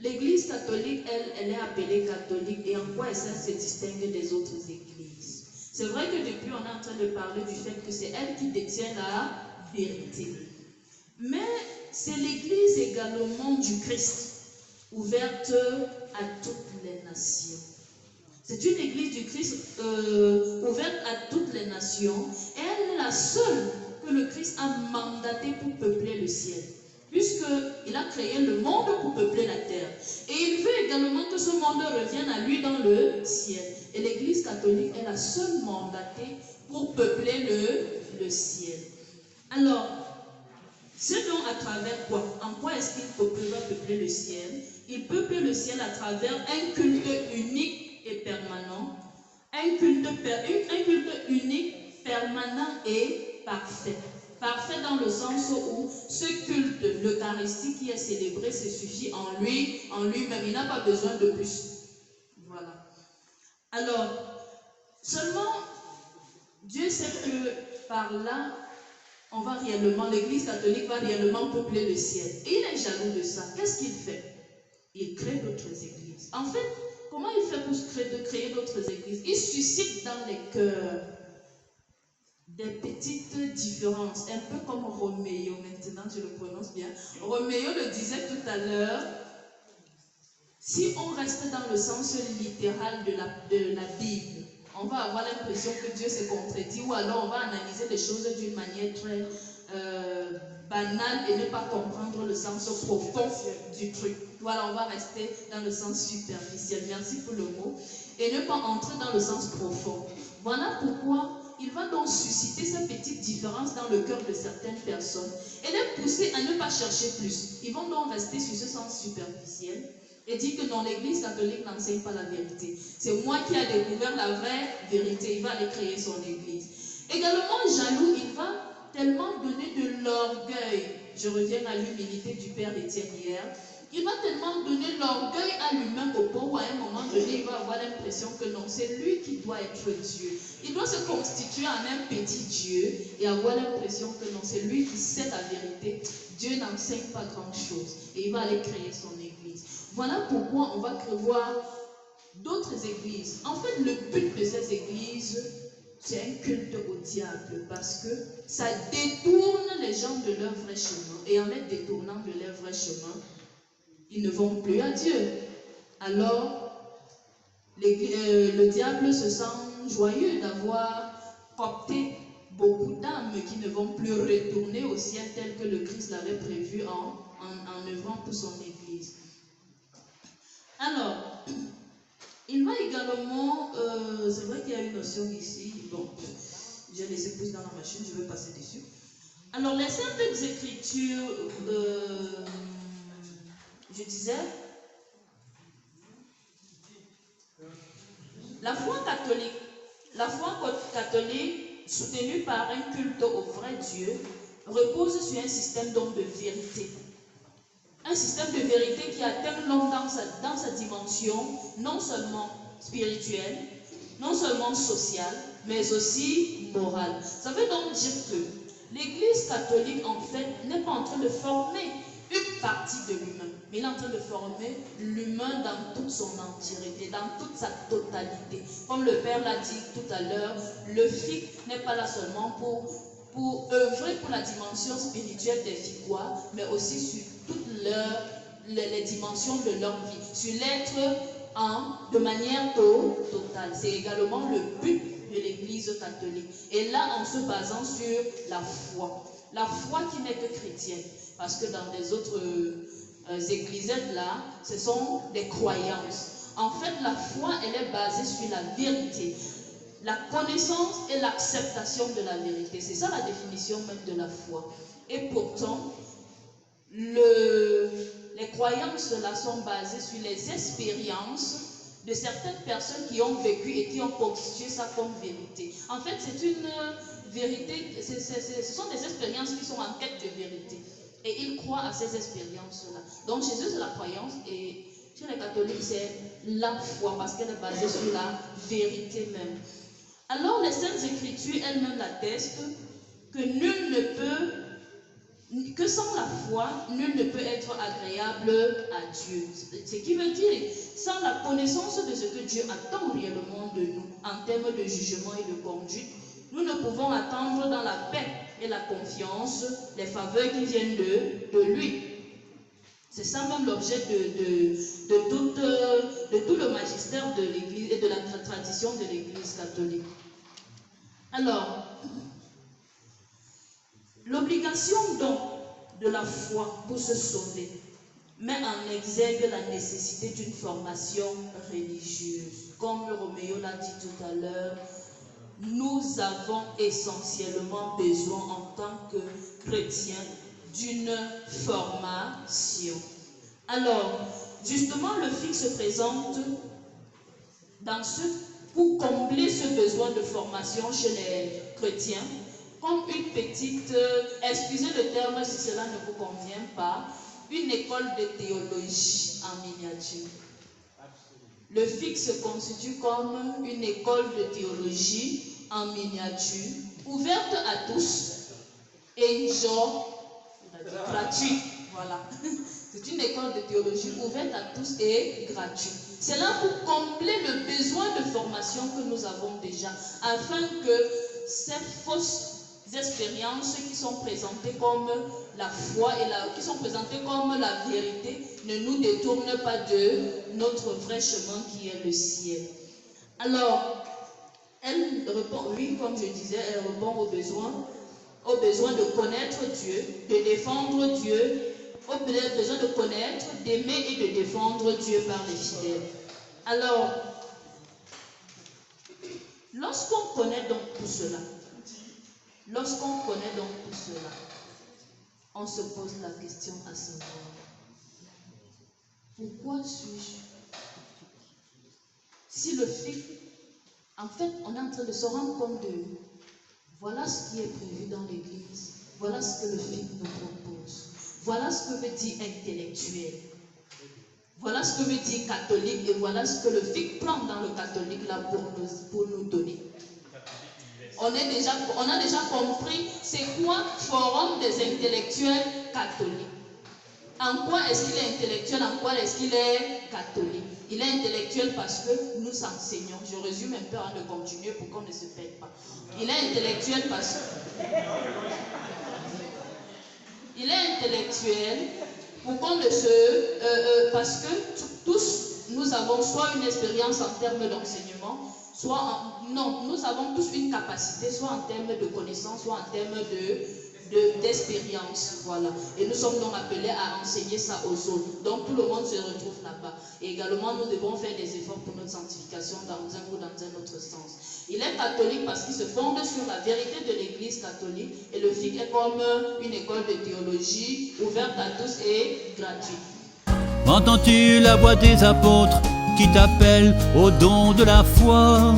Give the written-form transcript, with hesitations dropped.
l'église catholique, elle est appelée catholique. Et en quoi ça se distingue des autres églises? C'est vrai que depuis, on est en train de parler du fait que c'est elle qui détient la vérité. Mais c'est l'église également du Christ, ouverte à toutes les nations. C'est une église du Christ ouverte à toutes les nations. Et elle est la seule que le Christ a mandatée pour peupler le ciel. Puisqu'il a créé le monde pour peupler la terre. Et il veut également que ce monde revienne à lui dans le ciel. Et l'église catholique est la seule mandatée pour peupler le ciel. Alors, ce dont à travers quoi? En quoi est-ce qu'il va peupler le ciel? Il peuple le ciel à travers un culte unique et permanent. Un culte unique, permanent et parfait. Parfait dans le sens où ce culte, l'Eucharistie qui est célébré, se suffit en lui-même. Il n'a pas besoin de plus. Voilà. Alors, seulement, Dieu sait que par là, l'église catholique va réellement peupler le ciel. Et il est jaloux de ça. Qu'est-ce qu'il fait? Il crée d'autres églises. En fait, comment il fait pour créer d'autres églises? Il suscite dans les cœurs des petites différences, un peu comme Roméo, maintenant je le prononce bien. Roméo le disait tout à l'heure, si on reste dans le sens littéral de la Bible, on va avoir l'impression que Dieu se contredit, ou alors on va analyser les choses d'une manière très banale et ne pas comprendre le sens profond du truc. Voilà, on va rester dans le sens superficiel, merci pour le mot, et ne pas entrer dans le sens profond. Voilà pourquoi il va donc susciter ces petites différences dans le cœur de certaines personnes et les pousser à ne pas chercher plus. Ils vont donc rester sur ce sens superficiel et dire que non, l'église catholique n'enseigne pas la vérité. C'est moi qui ai découvert la vraie vérité. Il va aller créer son église. Également jaloux, il va tellement donner de l'orgueil. Je reviens à l'humilité du Père Étienne hier. Il va tellement donner l'orgueil à l'humain au point où à un moment donné, il va avoir l'impression que non, c'est lui qui doit être Dieu. Il doit se constituer en un petit Dieu et avoir l'impression que non, c'est lui qui sait la vérité. Dieu n'enseigne pas grand-chose et il va aller créer son église. Voilà pourquoi on va voir d'autres églises. En fait, le but de ces églises, c'est un culte au diable parce que ça détourne les gens de leur vrai chemin. Et en les détournant de leur vrai chemin, ils ne vont plus à Dieu. Alors, le diable se sent joyeux d'avoir copté beaucoup d'âmes qui ne vont plus retourner au ciel tel que le Christ l'avait prévu en œuvrant pour son église. Alors, il va également, c'est vrai qu'il y a une notion ici, bon, j'ai laissé plus dans la machine, je vais passer dessus. Alors, les saintes écritures, je disais, la foi catholique, soutenue par un culte au vrai Dieu, repose sur un système donc de vérité. Un système de vérité qui atteint l'homme dans sa dimension non seulement spirituelle, non seulement sociale, mais aussi morale. Ça veut donc dire que l'Église catholique, en fait, n'est pas en train de former une partie de l'humain, mais il est en train de former l'humain dans toute son entièreté, dans toute sa totalité. Comme le Père l'a dit tout à l'heure, le FIC n'est pas là seulement pour œuvrer pour la dimension spirituelle des Ficois, mais aussi sur toutes les dimensions de leur vie, sur l'être de manière totale. C'est également le but de l'Église catholique. Et là, en se basant sur la foi. La foi qui n'est que chrétienne. Parce que dans les autres églises là, ce sont des croyances. En fait, la foi, elle est basée sur la vérité. La connaissance et l'acceptation de la vérité. C'est ça la définition même de la foi. Et pourtant, les croyances là sont basées sur les expériences de certaines personnes qui ont vécu et qui ont constitué ça comme vérité. En fait, c'est une vérité, ce sont des expériences qui sont en quête de vérité. Et ils croient à ces expériences-là. Donc, chez eux, c'est la croyance et chez les catholiques, c'est la foi parce qu'elle est basée sur la vérité même. Alors, les Saintes Écritures elles-mêmes attestent que nul ne peut que sans la foi, nul ne peut être agréable à Dieu. Ce qui veut dire, sans la connaissance de ce que Dieu attend réellement de nous, en termes de jugement et de conduite, nous ne pouvons attendre dans la paix et la confiance les faveurs qui viennent de lui. C'est ça même l'objet de tout le magistère de l'Église et de la tradition de l'Église catholique. Alors, l'obligation donc de la foi pour se sauver met en exergue la nécessité d'une formation religieuse. Comme Roméo l'a dit tout à l'heure, nous avons essentiellement besoin en tant que chrétiens d'une formation. Alors, justement, le FIC se présente pour combler ce besoin de formation chez les chrétiens, comme une petite, excusez le terme si cela ne vous convient pas, une école de théologie en miniature. Le FIC se constitue comme une école de théologie en miniature, ouverte à tous et gratuite. Voilà. C'est une école de théologie ouverte à tous et gratuite. C'est là pour combler le besoin de formation que nous avons déjà, afin que ces fausses expériences qui sont présentées comme la foi et qui sont présentées comme la vérité ne nous détournent pas de notre vrai chemin qui est le ciel. Alors, elle répond, oui, comme je disais, elle répond au besoin de connaître Dieu, de défendre Dieu, au besoin de connaître, d'aimer et de défendre Dieu par les fidèles. Alors, lorsqu'on connaît donc tout cela, on se pose la question à savoir, pourquoi suis-je? Si le FIC, en fait, on est en train de se rendre compte de, voilà ce qui est prévu dans l'Église, voilà ce que le FIC nous propose, voilà ce que veut dire intellectuel, voilà ce que veut dire catholique, et voilà ce que le FIC prend dans le catholique là pour nous donner. On a déjà compris c'est quoi forum des intellectuels catholiques. En quoi est-ce qu'il est intellectuel, en quoi est-ce qu'il est catholique? Il est intellectuel parce que nous enseignons. Je résume un peu avant de continuer pour qu'on ne se perde pas. Il est intellectuel parce que... Il est intellectuel pour qu'on ne se... parce que tous, nous avons soit une expérience en termes d'enseignement, non, nous avons tous une capacité, soit en termes de connaissances, soit en termes d'expérience, voilà. Et nous sommes donc appelés à enseigner ça aux autres. Donc tout le monde se retrouve là-bas. Et également, nous devons faire des efforts pour notre sanctification dans un ou dans un autre sens. Il est catholique parce qu'il se fonde sur la vérité de l'Église catholique. Et le FIC est comme une école de théologie ouverte à tous et gratuite. Entends-tu la voix des apôtres qui t'appellent au don de la foi?